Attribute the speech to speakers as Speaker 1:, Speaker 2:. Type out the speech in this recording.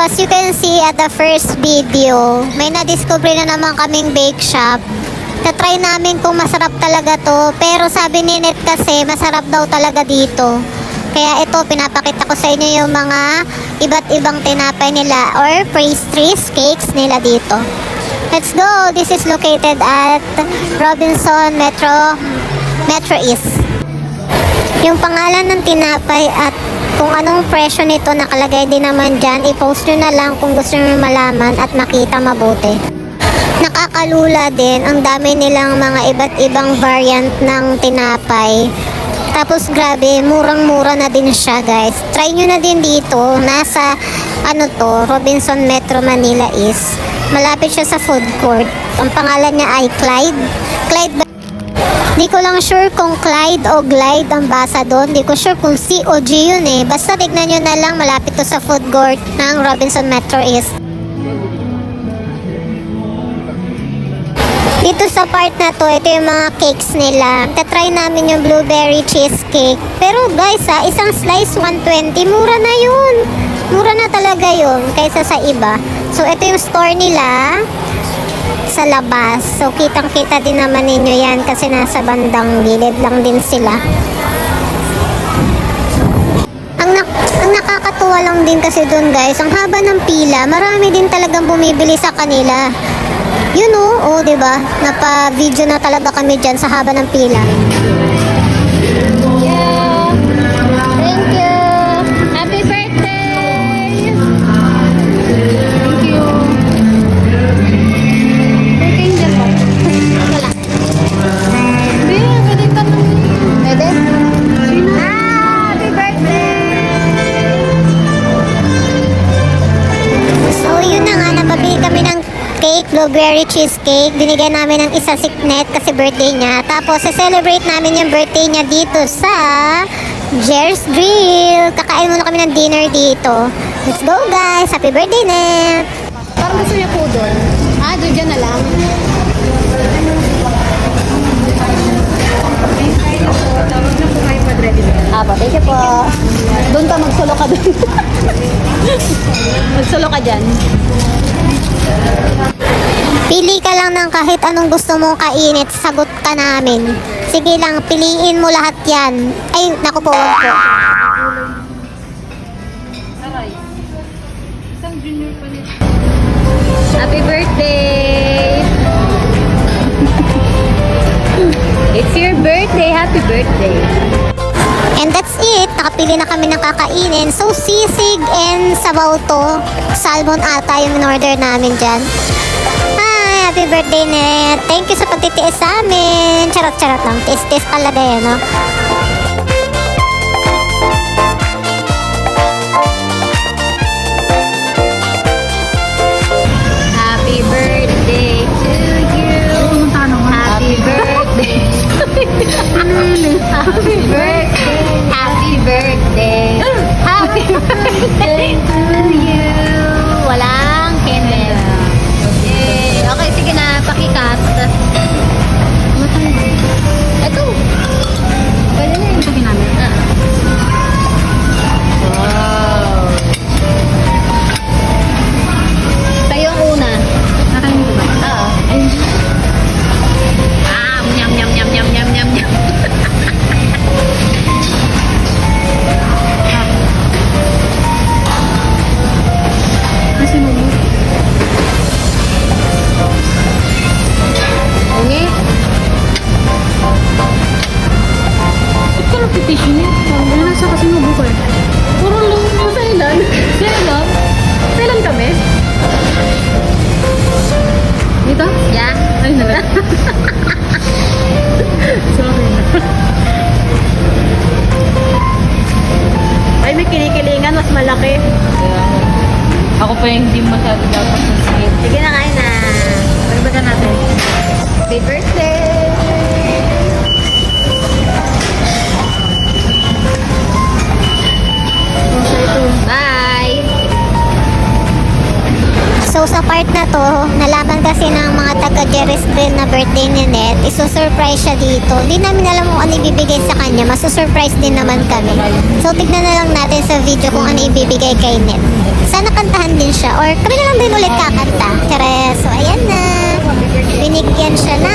Speaker 1: as you can see at the first video, may na-discover na naman kaming bake shop. Na-try namin kung masarap talaga to, pero sabi ni Net kasi masarap daw talaga dito. Kaya ito, pinapakita ko sa inyo yung mga iba't ibang tinapay nila or pastries, cakes nila dito. Let's go! This is located at Robinson Metro East. Yung pangalan ng tinapay at kung anong presyo nito nakalagay din naman dyan, i-post nyo na lang kung gusto nyo malaman at makita mabuti. Nakakalula din, ang dami nilang mga iba't ibang variant ng tinapay. Tapos grabe, murang-mura na din siya guys. Try nyo na din dito, nasa Robinson Metro Manila East. Malapit siya sa food court. Ang pangalan niya ay Clyde. Di ko lang sure kung Clyde o Glide ang basa doon. Di ko sure kung C o G yun eh. Basta tignan nyo na lang, malapit to sa food court ng Robinson Metro East. Dito sa part na to, ito yung mga cakes nila. Tatry namin yung blueberry cheesecake. Pero guys isang slice 120, mura na yun. Mura na talaga yun kaysa sa iba. So ito yung store nila sa labas. So kitang-kita din naman ninyo yan kasi nasa bandang gilid lang din sila. Ang nakakatuwa lang din kasi doon guys, ang haba ng pila, marami din talagang bumibili sa kanila. Yun oh, diba? Napa-video na talaga kami dyan sa haba ng pila.
Speaker 2: Yeah. Thank you. Happy birthday. Thank you. Birthday dyan ba? Wala. Hindi, pwede ka na. Pwede? Happy birthday.
Speaker 1: So yun na nga, napabili kami ng cake, blueberry cheesecake. Binigyan namin ng isa si Net kasi birthday niya. Tapos, celebrate namin yung birthday niya dito sa Jer's Grill. Kakain muna kami ng dinner dito. Let's go guys! Happy birthday, Net!
Speaker 2: Parang gusto niya po doon. Doon dyan na lang.
Speaker 1: Apo, thank you po.
Speaker 2: Doon ka, magsulo ka doon. Magsulo ka dyan.
Speaker 1: Pili ka lang ng kahit anong gusto mong kainit, sagot ka namin. Sige lang, piliin mo lahat yan. Ay, naku po, wag po.
Speaker 2: Happy birthday! It's your birthday! Happy birthday!
Speaker 1: And that's it. Nakapili na kami ng kakainin. So, sisig and sabaw to. Salmon ata yung in-order namin dyan. Hi! Happy birthday, Net! Thank you sa pagtitiis sa amin. Charot-charot lang. Tis-tis talaga yan, no?
Speaker 2: Happy birthday to you! Happy birthday! Happy birthday! Happy birthday! Happy birthday to you! Walang candle. Okay, okay, sige na, pakikat. Ito. Pwede
Speaker 1: dito, Jerry's Grill na birthday ni Net. Isusurprise siya dito. Hindi namin alam kung ano ibibigay sa kanya. Masusurprise din naman kami. So, tignan na lang natin sa video kung ano ibibigay kay Net. Sana kantahan din siya. Or kami na lang din ulit kakanta. Chares. So, ayan na. Binigyan siya na